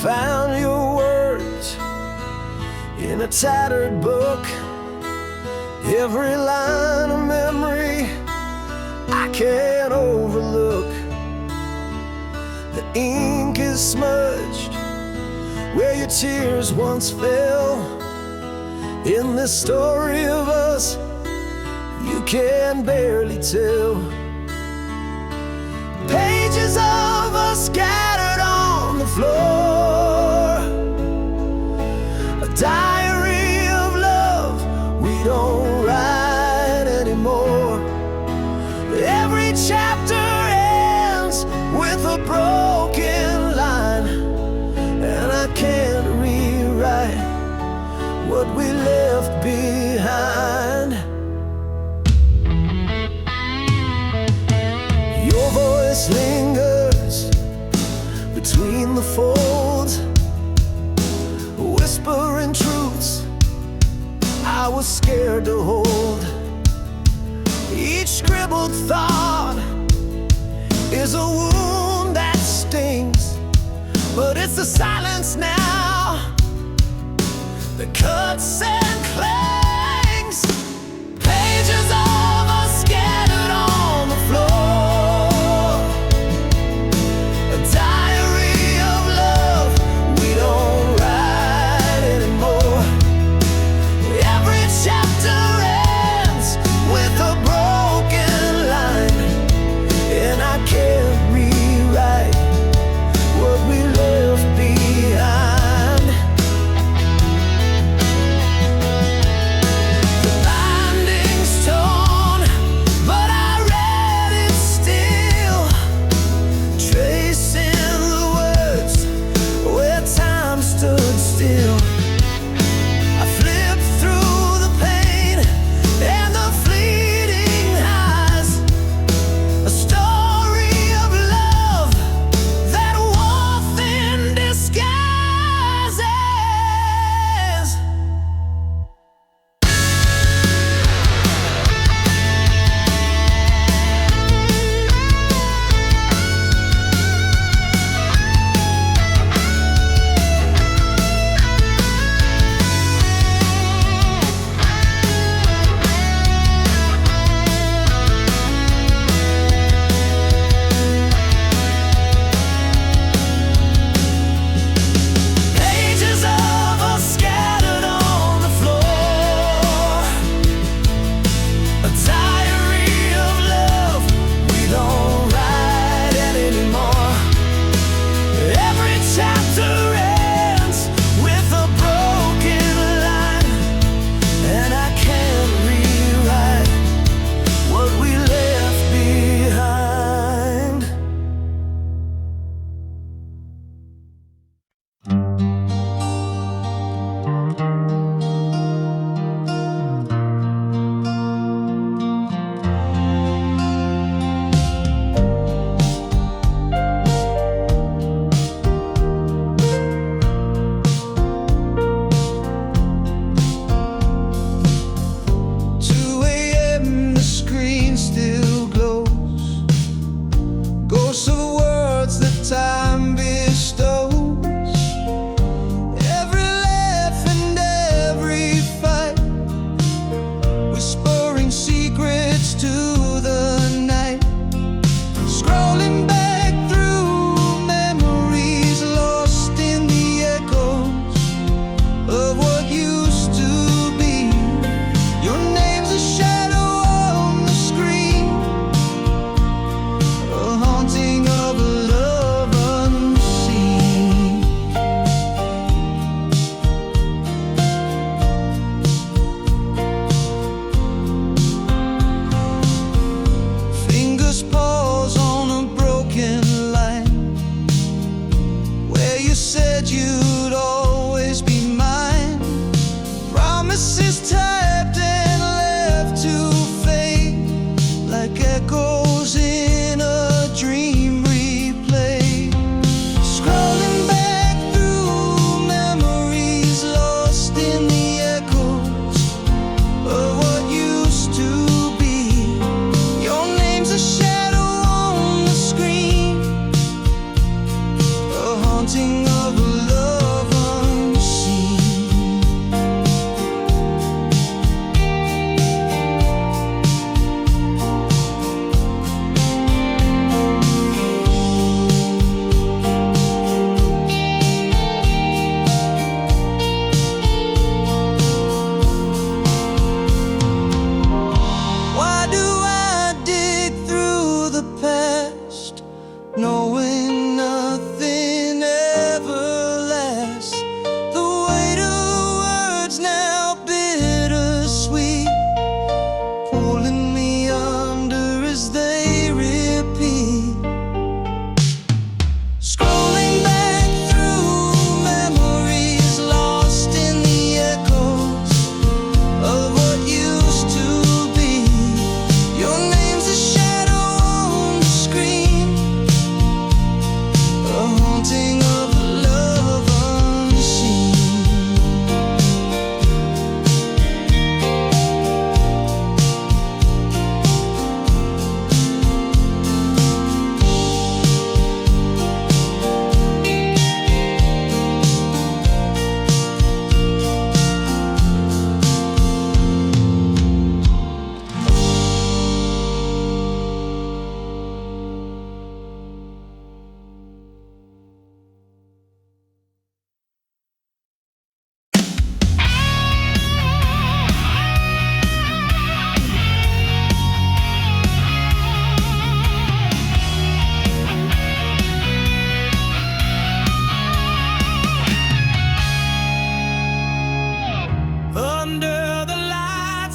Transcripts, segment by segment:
Found your words in a tattered book, every line a memory I can't overlook. The ink is smudged where your tears once fell. In this story of us you can barely tell. Pages of us scattered on the floor, a diary of love we don't write anymore. Every chapter ends with a broken line, and I can't rewrite what we left behind. Your voice lingers between the folds, whispering truths I was scared to hold. Each scribbled thought is a wound that stings, but it's the silence now that cuts and clangs. Pages of us scattered on the floor, a diary of love we don't write anymore. Every chapter ends with a broken line, and I can't rewrite what we left behind.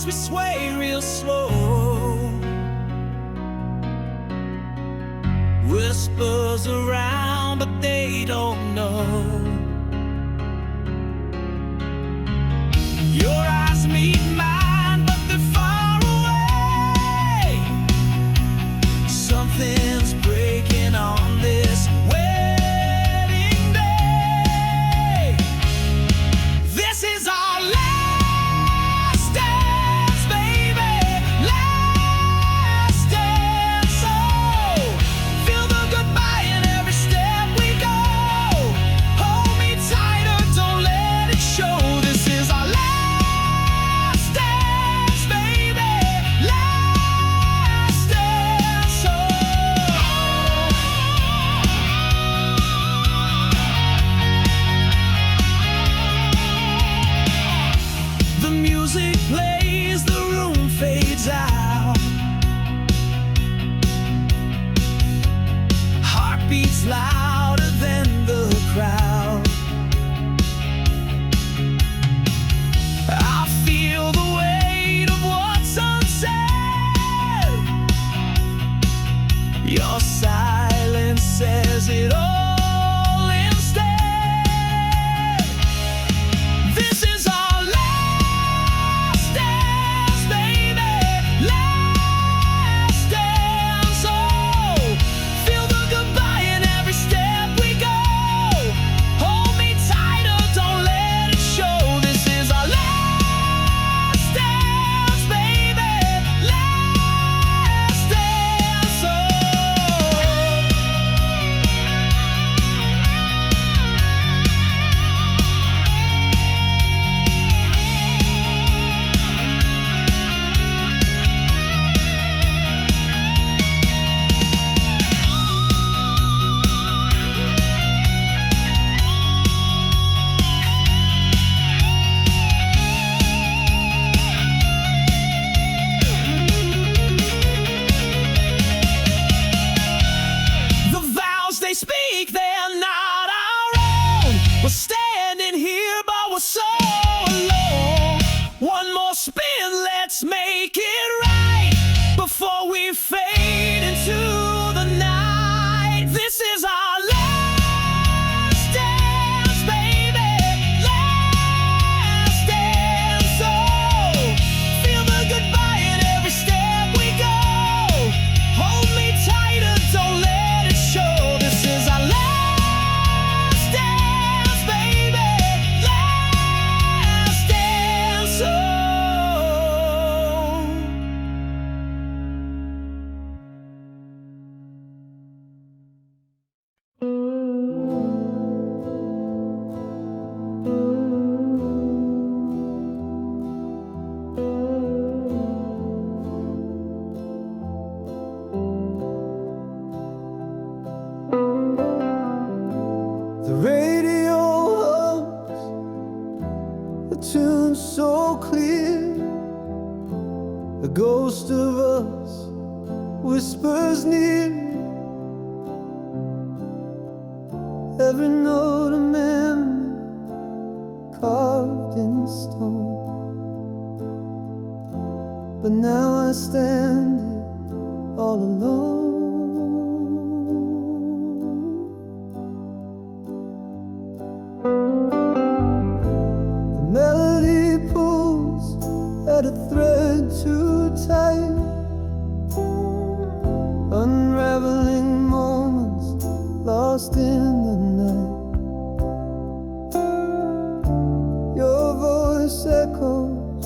we sway real slow. Whispers around, but they don't know. Your eyes meet mine, but they're far away. Something's breaking on this wedding day. This is our last dance, baby. Last dance. So feel the goodbye in every step we go. Hold me tighter, don't let it show. This is our last dance, baby. Last dance. So the music plays, the room fades out. Heartbeats louder than the crowd. I feel the weight of what's unsaid. Your silence says it all instead. This is our last dance, baby. Last dance. Oh, feel the goodbye in every step we go. Hold me tighter, don't let it show. This is our last dance, baby. Last dance. Oh. The vows they speak, they're not our own. We're standing here, but we're so alone. One more spin, let's make it right before we fade into the night. This is our last dance, baby. Last dance. So feel the goodbye in every step we go. Hold me tighter, don't let it show. This is our last dance, baby. Last dance. Oh. The radio hums a tune so clear. The ghost of us whispers near. Every note a memory carved in stone. But now I stand here all alone. The melody pulls at a thread too tight, unraveling moments lost in the night. Your voice echoes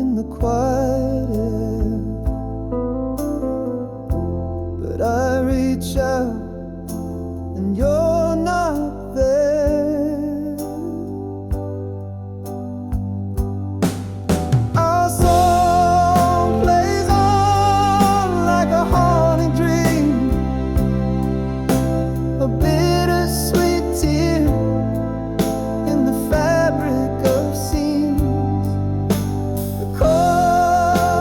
in the quiet air, but I reach out and you're not there. Our song plays on like a haunting dream, a bittersweet tear in the fabric of scenes. The chorus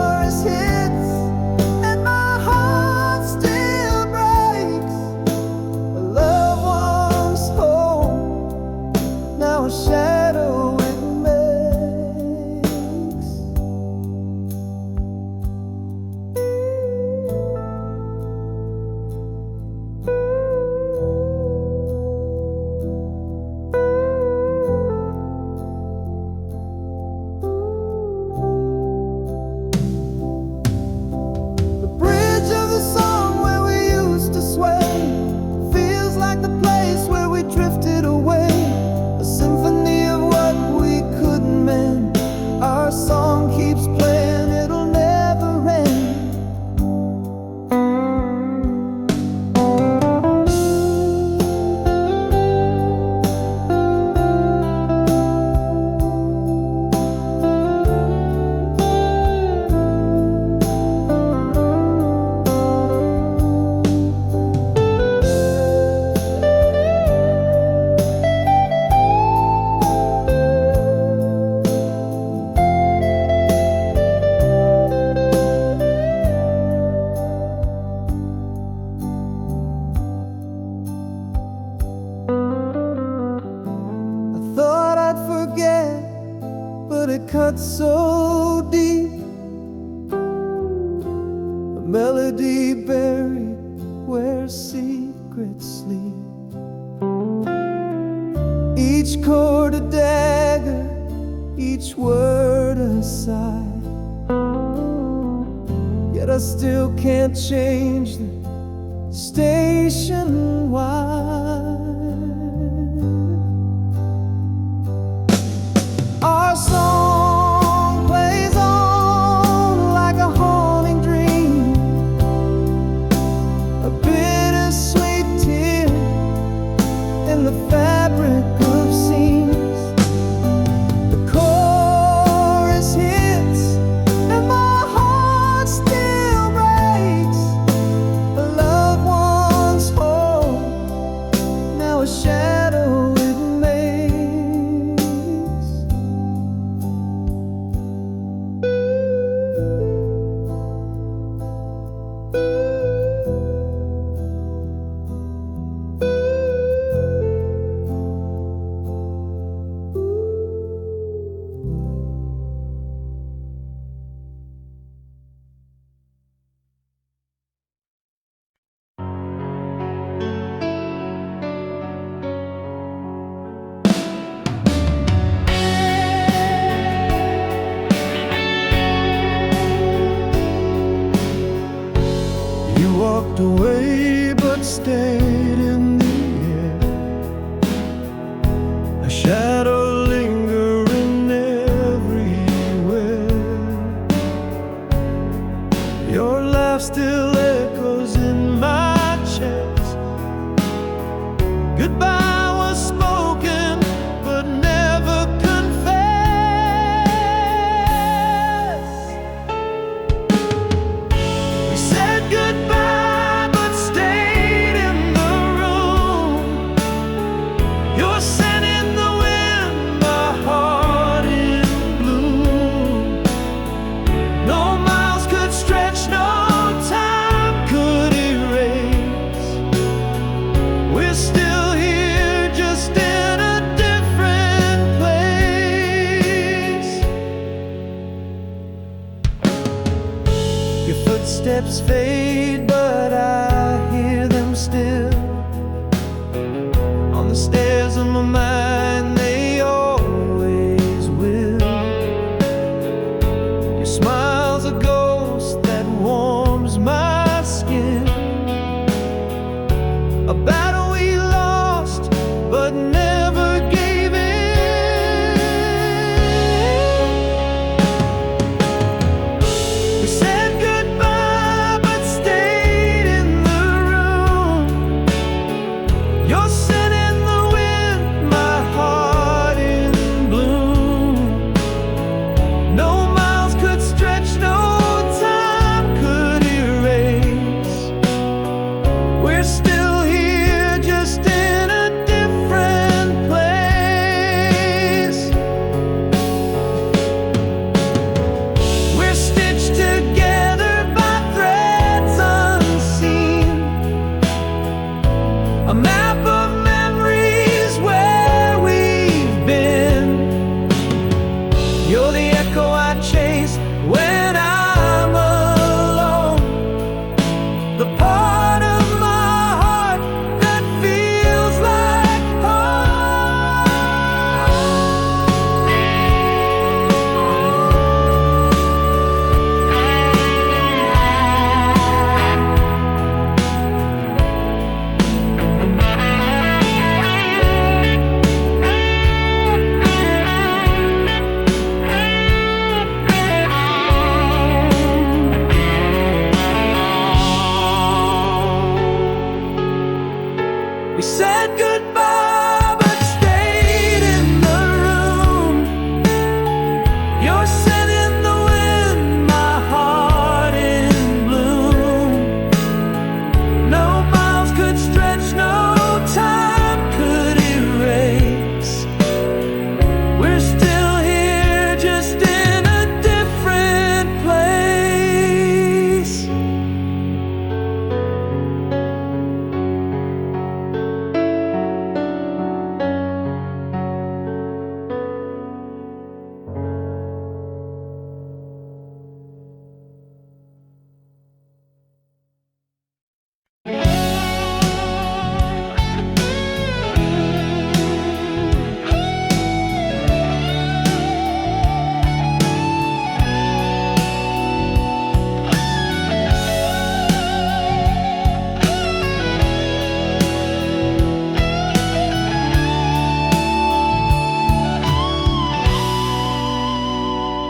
it cuts so deep, a melody buried where secrets sleep. Each chord a dagger, each word a sigh. Yet I still can't change the station wide. Our song plays on like a haunting dream, a bittersweet tear in the fabric of scenes. The chorus hits and my heart still breaks. A loved one's home, now a shadow it makes. You walked away but stayed in the air, a shadow lingering everywhere. Your laugh still echoes in my chest. Goodbye was spoken but never confessed. We said goodbye but stayed in the room. Your scent in the wind, my heart in bloom. No miles could stretch, no time could erase. We're still here, just in a different place. Your footsteps fade, but I hear them still on the stairs of my mind, they always will. Your smile's a ghost that warms my skin, a battle we lost but never gave in. We said goodbye but stayed in the room. Your scent in the wind, my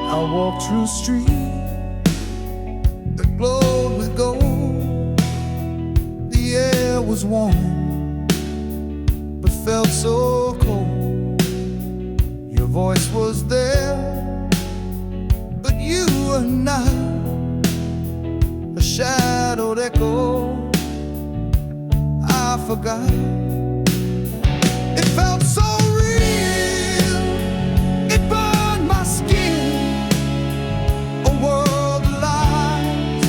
I walked through streets that glowed with gold. The air was warm, but felt so cold. Your voice was there, but you were not. A shadowed echo I forgot. It felt so real, it burned my skin. A world of lies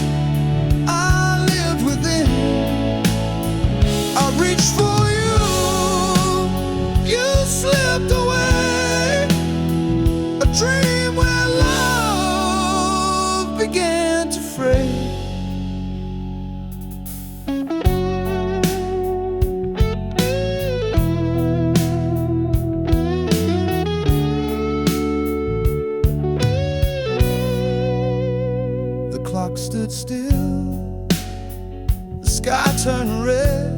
I lived within. I reached for you, you slipped away. A dream where love began to fray. Stood still, the sky turned red.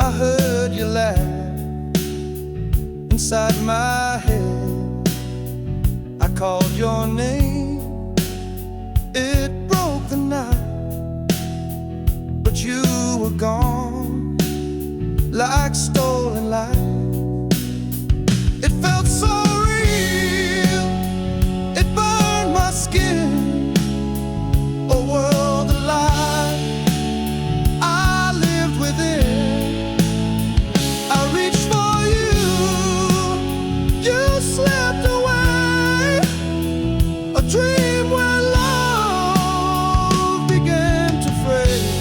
I heard you laugh inside my head. I called your name, it broke the night, but you were gone like stolen light. It felt so real, it burned my skin. A world of lies I lived within. I reached for you, you slipped away. A dream where love began to fray.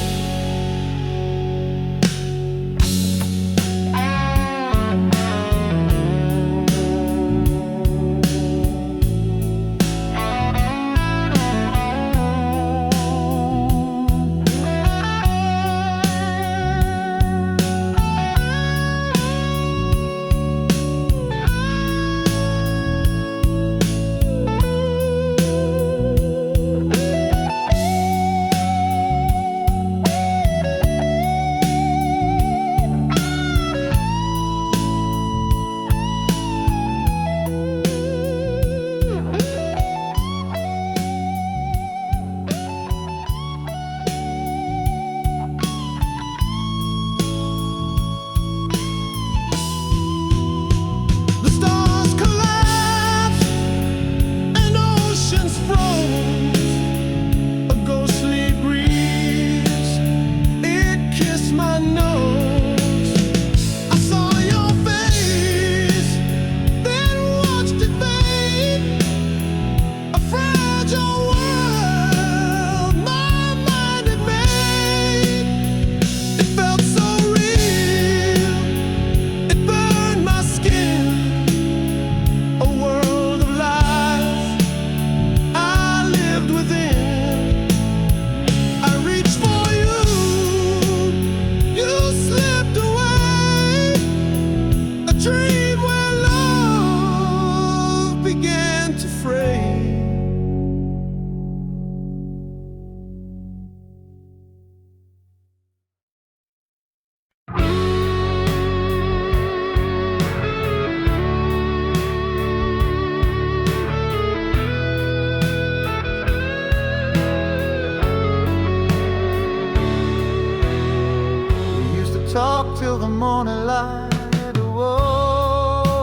Talk till the morning light, whoa.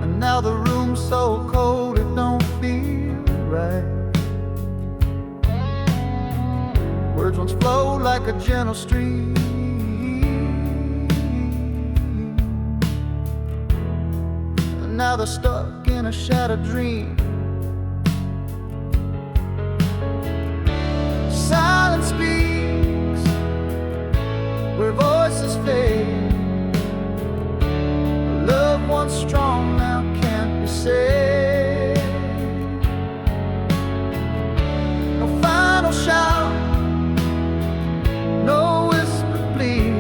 And now the room's so cold it don't feel right. Words once flowed like a gentle stream, and now they're stuck in a shattered dream. Silence speaks where voices fade. Love once strong now can't be saved. No final shout, no whispered plea.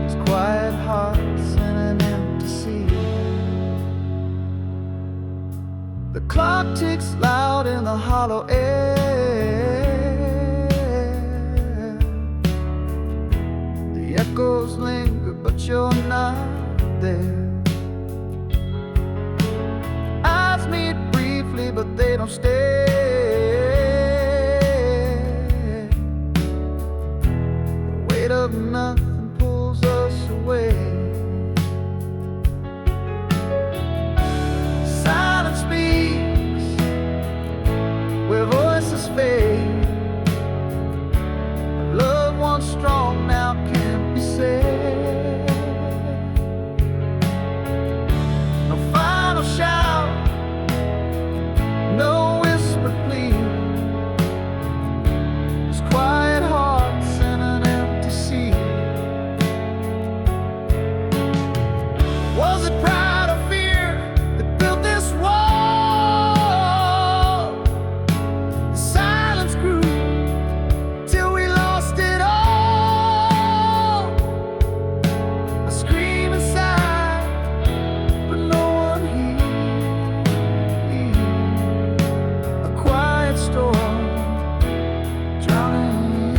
It's quiet hearts and an empty sea. The clock ticks loud in the hollow air. The echoes linger, but you're not there. but they don't stay. The weight of nothing pulls us away. Silence speaks where voices fade. A love once strong now can't be said. No final shout, no whispered plea. Just quiet hearts in an empty sea. Was it pride or fear that built this wall? The silence grew till we lost it all. I scream inside, but no one hears. A quiet storm drowning in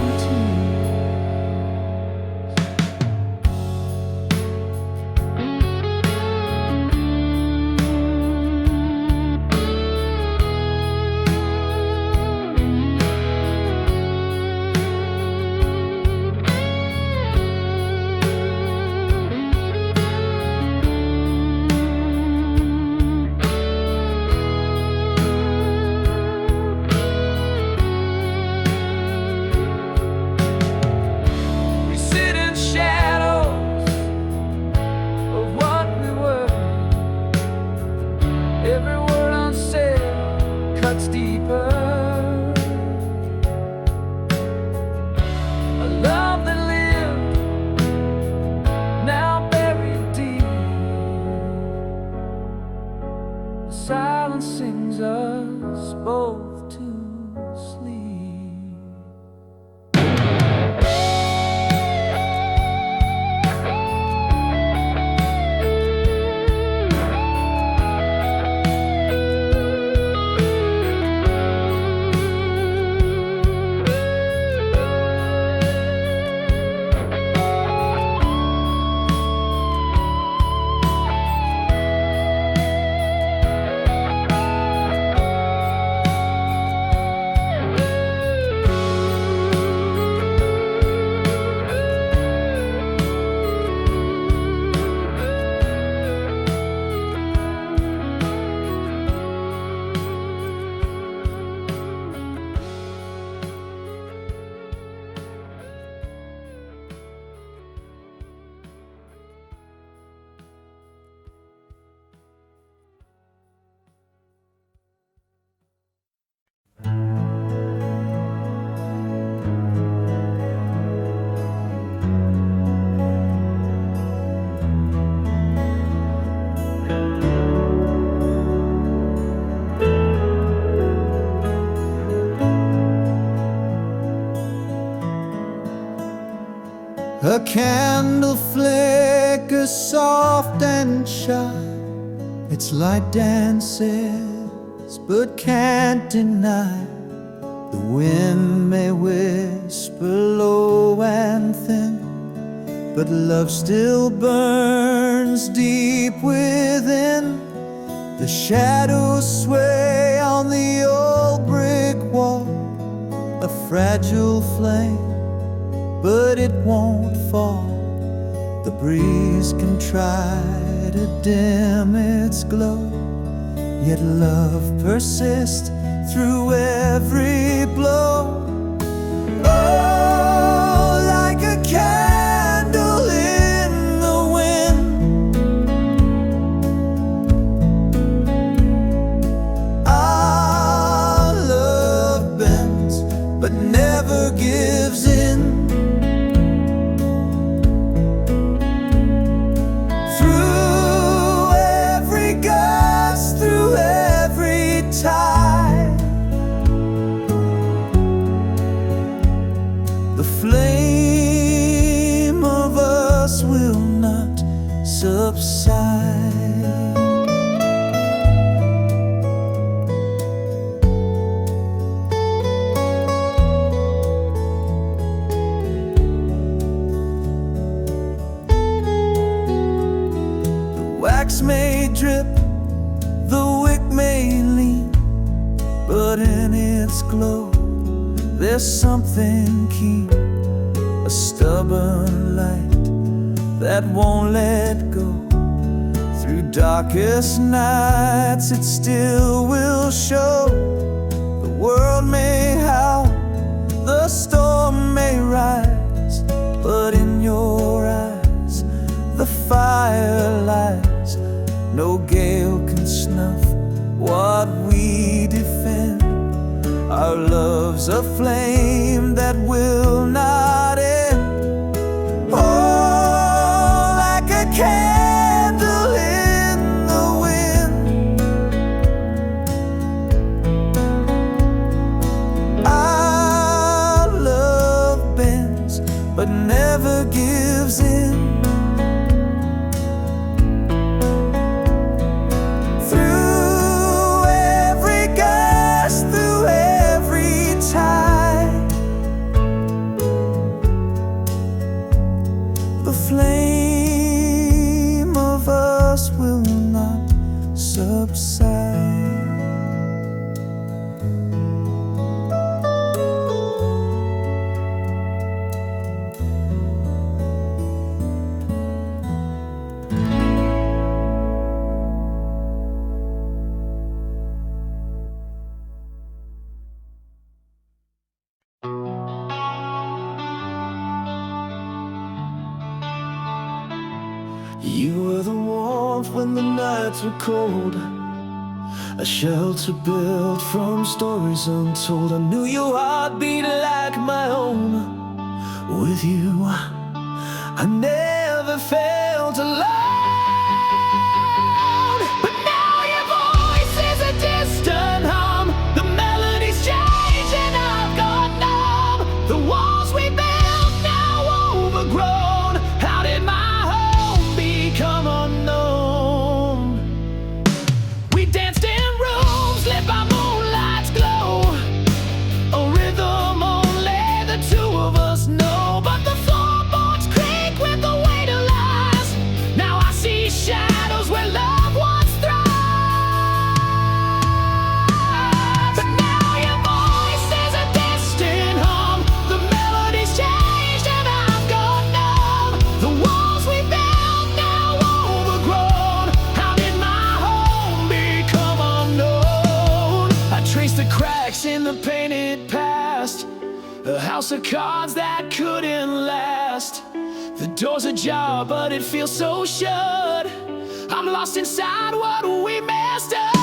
we sit in shadows of what we were. Every word unsaid cuts deeper. A love that lived, now buried deep. The silence sings us both to sleep. A candle flickers soft and shy. Its light dances, but can't deny. The wind may whisper low and thin, but love still burns deep within. The shadows sway on the old brick wall, a fragile flame, but it won't fall. The breeze can try to dim its glow, yet love persists through every blow. Oh, like a candle in the wind, our love bends but never gives in. The flame of us will not subside. The wax may drip, the wick may lean, but in its glow there's something keen, a stubborn light that won't let go. Through darkest nights it still will show. The world may howl, the storm may rise, but in your eyes the fire lies. No gale can snuff what we defend. Our love's a flame that will not end. Oh, like a candle in the wind, our love bends but never gives in. The flame of us will not subside. You were the warmth when the nights were cold, a shelter built from stories untold. I knew your heart beat like my own. With you, I never felt alone. But now your voice is a distant hum. The melodies change and I've gone numb. The walls we built now overgrown. How did my become unknown? We danced in rooms lit by moonlight's glow, a rhythm only the two of us know. But the floorboards creak with the weight of lies. Now I see shadows where love once thrived. But now your voice is a distant hum. The melodies changed and I've gone numb. The walls we built the cracks in the painted past, a house of cards that couldn't last. The door's ajar but it feels so shut. I'm lost inside what we messed up.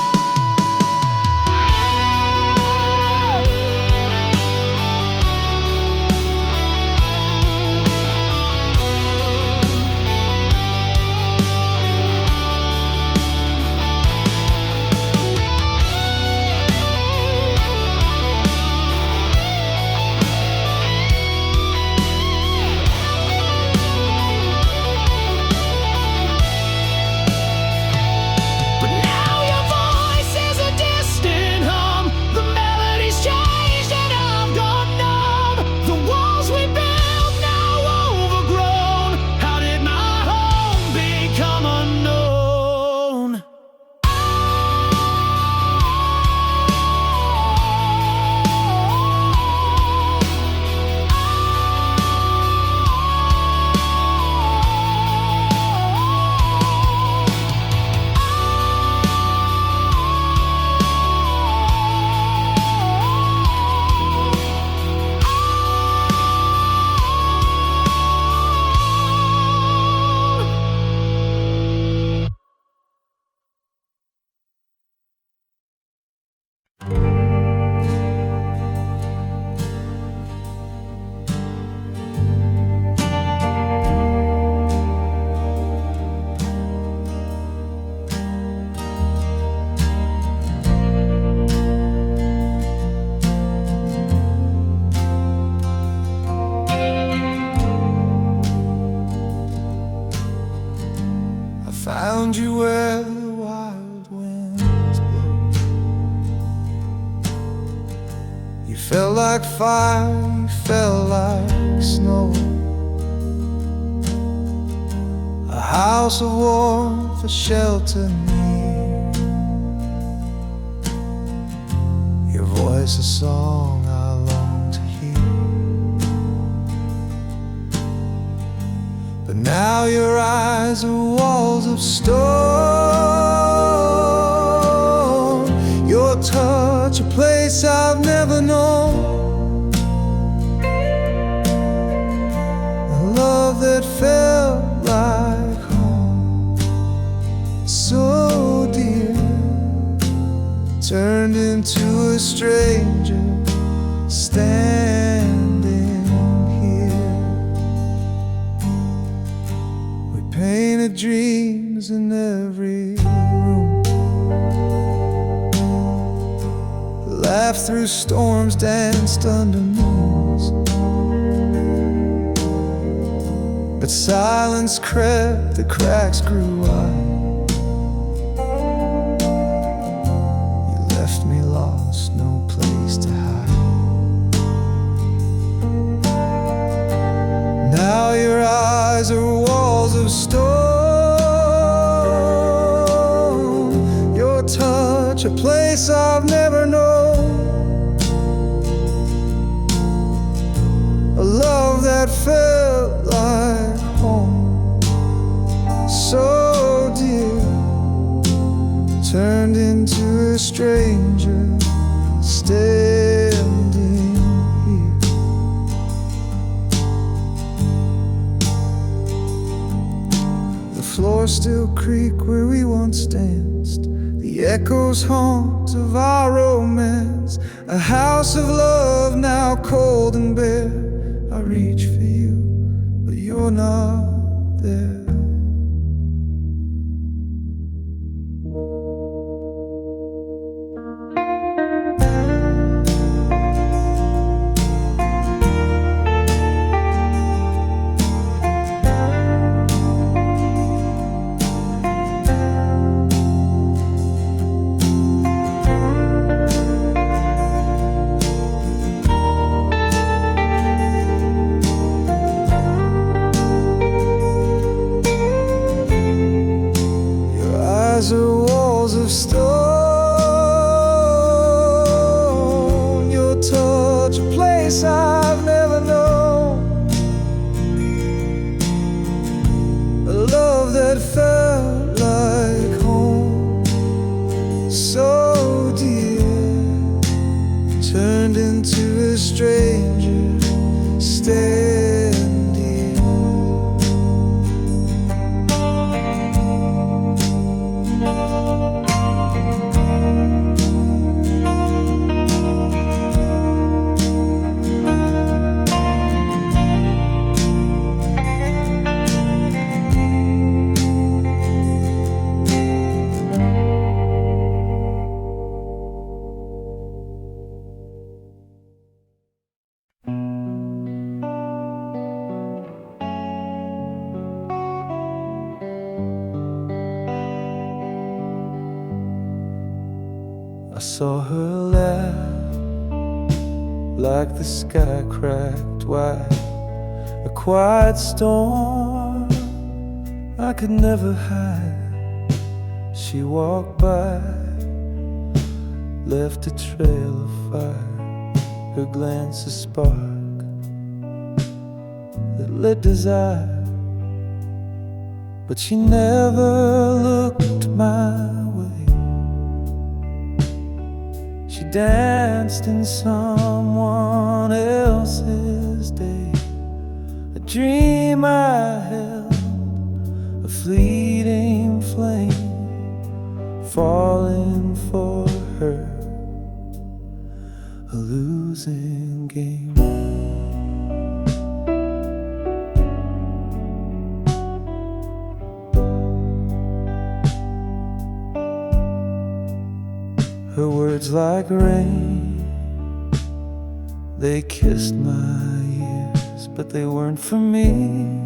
Found you where the wild winds blow. You felt like fire, you felt like snow. A house of warmth, a shelter near. voice a song I long to hear. But now your eyes are walls of stone, your touch a place I've never known, a love that felt like home, so dear, turned into a stranger standing here. We painted dreams in every room, laughed through storms, danced under moons, but silence crept, the cracks grew wide. No place to hide. Now your eyes are walls of stone, your touch a place I've never known, a love that felt like home, so dear, turned into a stranger standing here. The floor still creak where we once danced, the echoes haunt of our romance, a house of love now cold and bare. I reach for you, but you're not there. Are walls of stone, your touch a place I've never known, a love that felt like home, so dear, turned into a stranger standing. I saw her laugh like the sky cracked wide, a quiet storm I could never hide. She walked by, left a trail of fire, her glance a spark that lit desire. But she never looked my way. She danced in someone else's day, a dream I held, a fleeting flame, falling for her, a losing game. Her words like rain, they kissed my ears, but they weren't for me,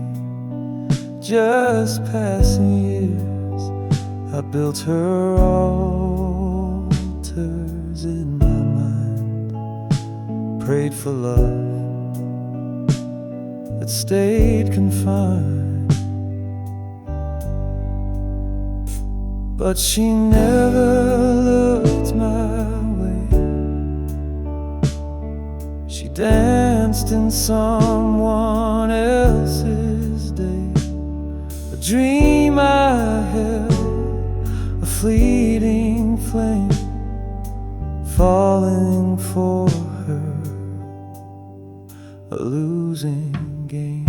just passing years. I built her altars in my mind, prayed for love that stayed confined. But she never looked my way. danced in someone else's day, a dream I held, a fleeting flame, falling for her, a losing game.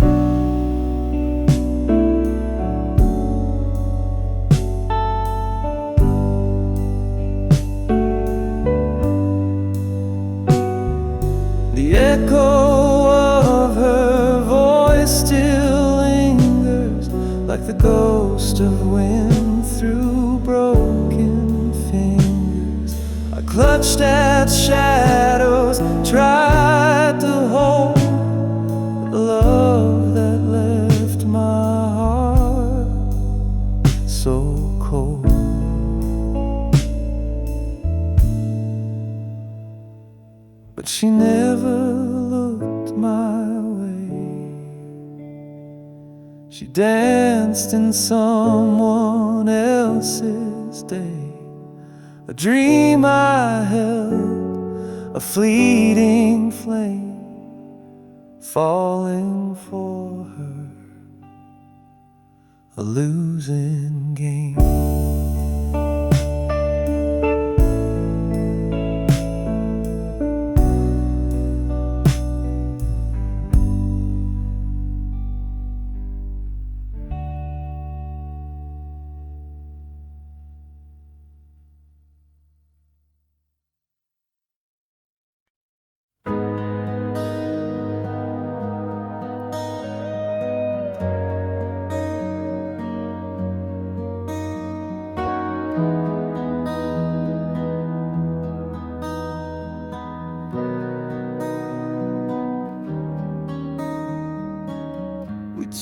The echo of her voice still lingers, like the ghost of wind through broken fingers. I clutched at shadows, tried to hold the love that left my heart so cold. But she never looked my way. She danced in someone else's day, a dream I held, a fleeting flame, falling for her, a losing game.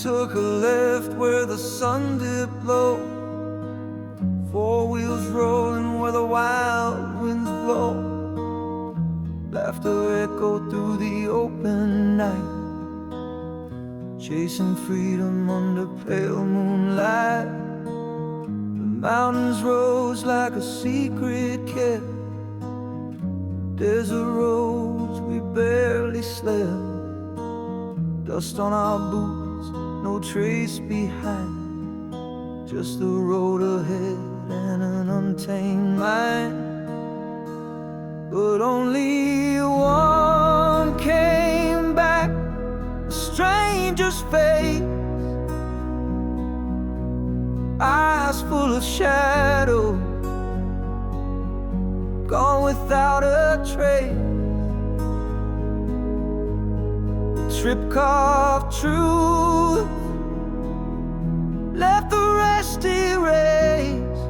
Took a left where the sun dipped low, four wheels rolling where the wild winds blow. Laughter echoed through the open night, chasing freedom under pale moonlight. The mountains rose like a secret kept, desert roads we barely slept. Dust on our boots, no trace behind, just the road ahead and an untamed mind. But only one came back, a stranger's face, eyes full of shadow, gone without a trace. Trip carved truth, left the rest erased.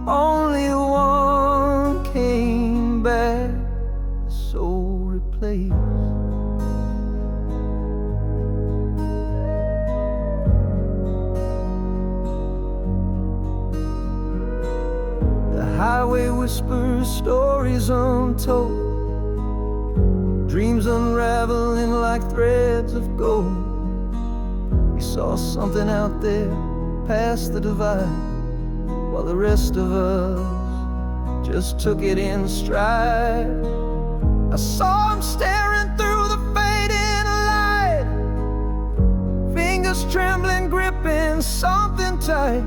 Only one came back, the soul replaced. The highway whispers stories untold, dreams unraveling like threads of gold. We saw something out there past the divide, while the rest of us just took it in stride. I saw him staring through the fading light, fingers trembling, gripping something tight.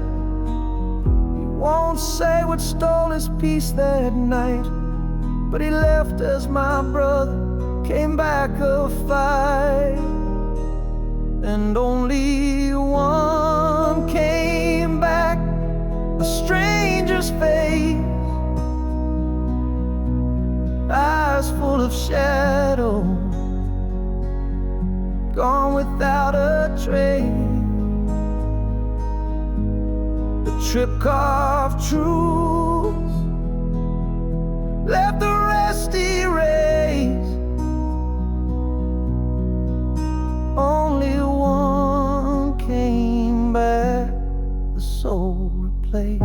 He won't say what stole his peace that night, but he left as my brother came back a fight. And only one came back, a stranger's face, eyes full of shadow, gone without a trace. The trip carved truth, left the rest erased. Only one came back, the soul replaced.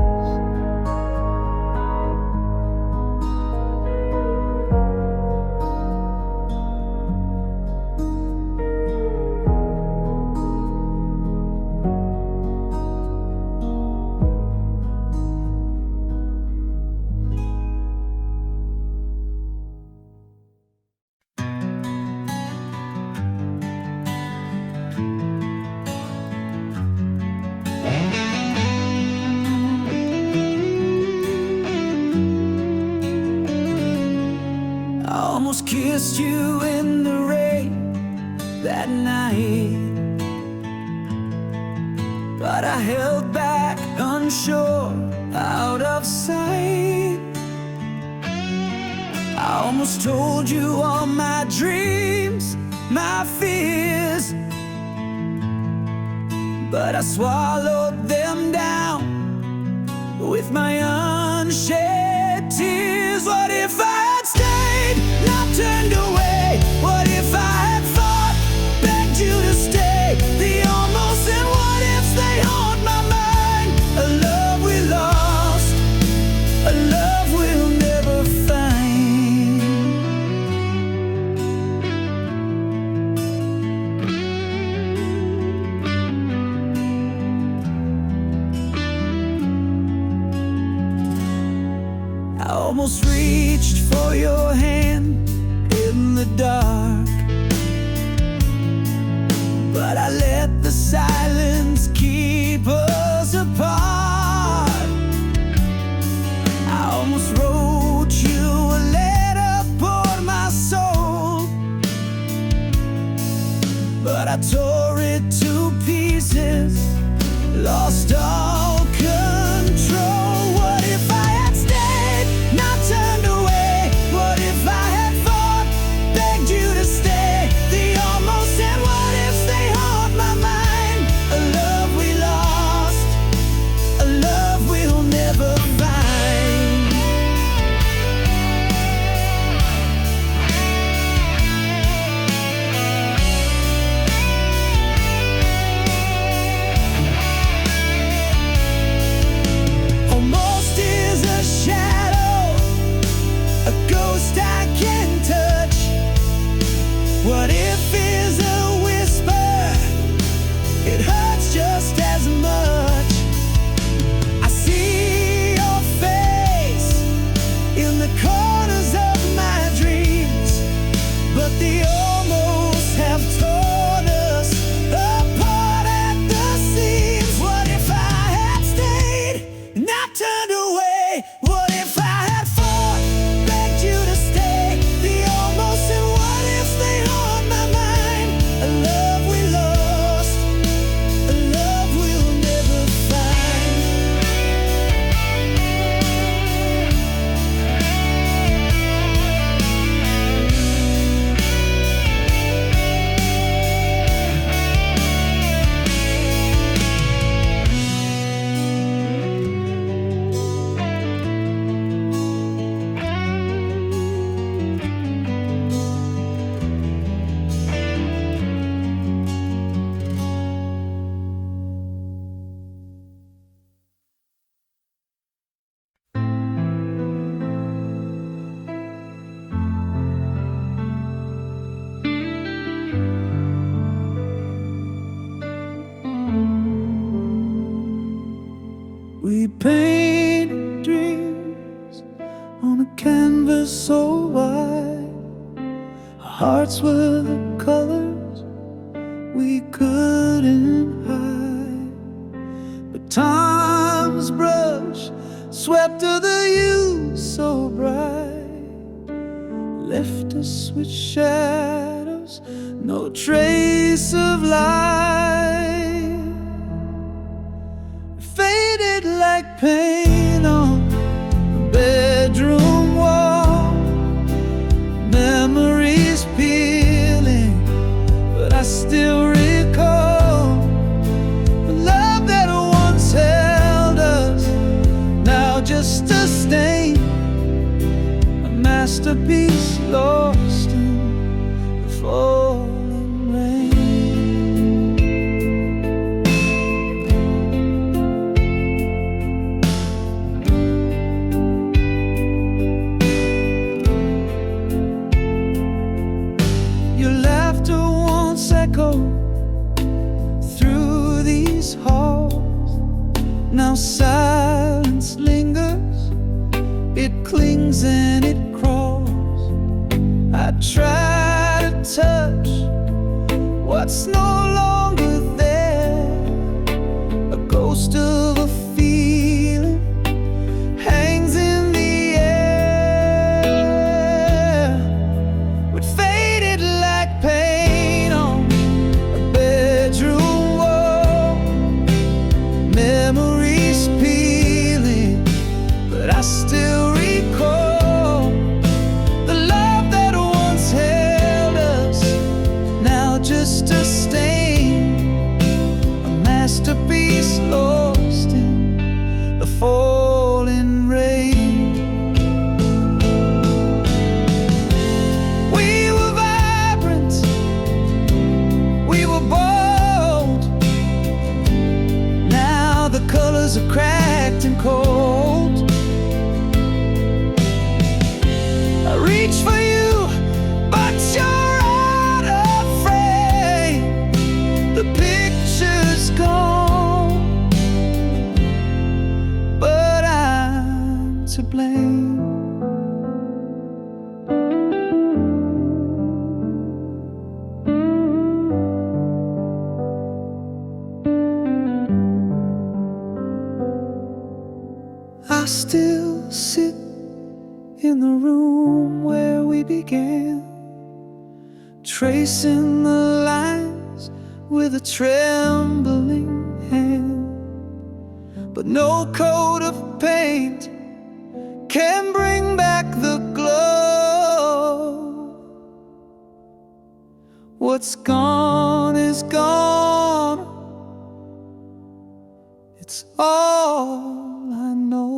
but I held back, unsure, out of sight. I almost told you all my dreams, my fears, but I swallowed them down with my unshed tears. What if I had stayed, not turned away? What if I had fought, begged you to stay? The almost and what ifs, they haunt my mind. A love we lost, a love we'll never find. I almost reached for your hand in the dark, but I let the silence keep us apart. I almost wrote you a letter, poured my soul, but I tore it to pieces, lost all control. What if I had stayed, not turned away? What if I had fought, begged you to stay? The almost and what ifs, they haunt my mind. A love we lost, a love we'll never find. Almost is a shadow, a ghost I can't touch. What if is a whisper, it hurts just as much. I see your face in the corners of my dreams, but the almost have torn us apart at the seams. What if I had stayed, not turned away? What if I had fought, begged you to stay? The almost and what ifs, they haunt my mind. A love we lost, a love we'll never find. We painted dreams on a canvas so wide. Our hearts were the colors we couldn't hide, but time's brush swept to the hues so bright, left us with shadows, no trace of light. Faded like paint on a bedroom wall, memories peeling, but I still recall the love that once held us, now just a stain, a masterpiece lost in the falling rain. Your laughter once echoed through these halls, now silence lingers, it clings and it crawls. I try to touch what's no longer there, a ghost of a feeling hangs in the air, but faded like paint on a bedroom wall, still recall the love that once held us, now just a stain, a masterpiece lost in the falling rain. We were vibrant, we were bold, now the colors are cracked and cold. I reach for you, but you're out of frame. The picture's gone, but I'm to blame. I still sit in the room where we began, tracing the lines with a trembling hand. But no coat of paint can bring back the glow. What's gone is gone, it's all I know.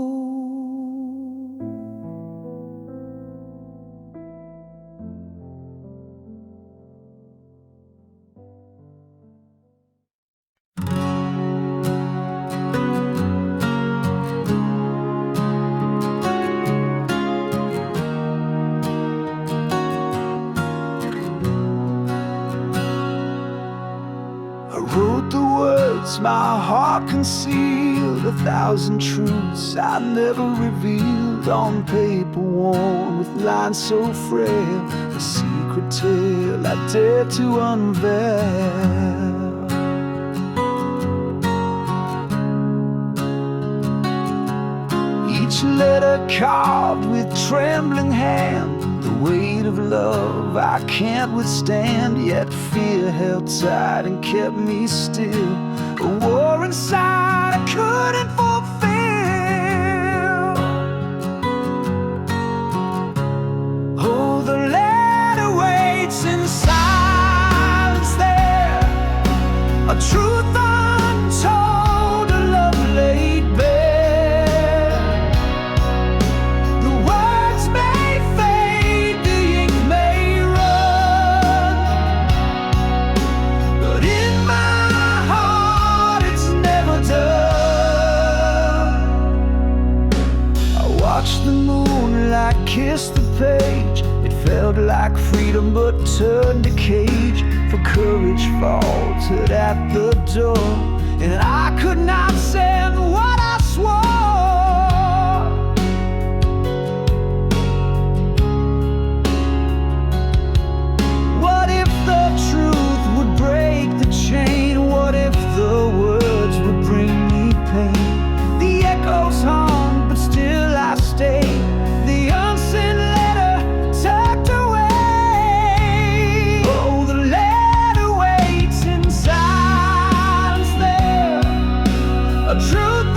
I wrote the words my heart concealed, 1,000 truths I never revealed, on paper worn with lines so frail, a secret tale I dared to unveil. Each letter carved with trembling hand, the weight of love I can't withstand. Yet fear held tight and kept me still, a war inside I couldn't fulfill. Oh, the letter waits in silence there, a truth untold, a love laid bare. The words may fade, the ink may run, but in my heart it's never done. I watched the moonlight kiss the page, it felt like freedom but turned to cage. For courage faltered at the door, and I could not send what I swore. What if the truth would break the chain? What if the words would bring me pain? The echoes hum, but still I stay, the unsent letter tucked away. Oh, the letter waits in silence there, a truth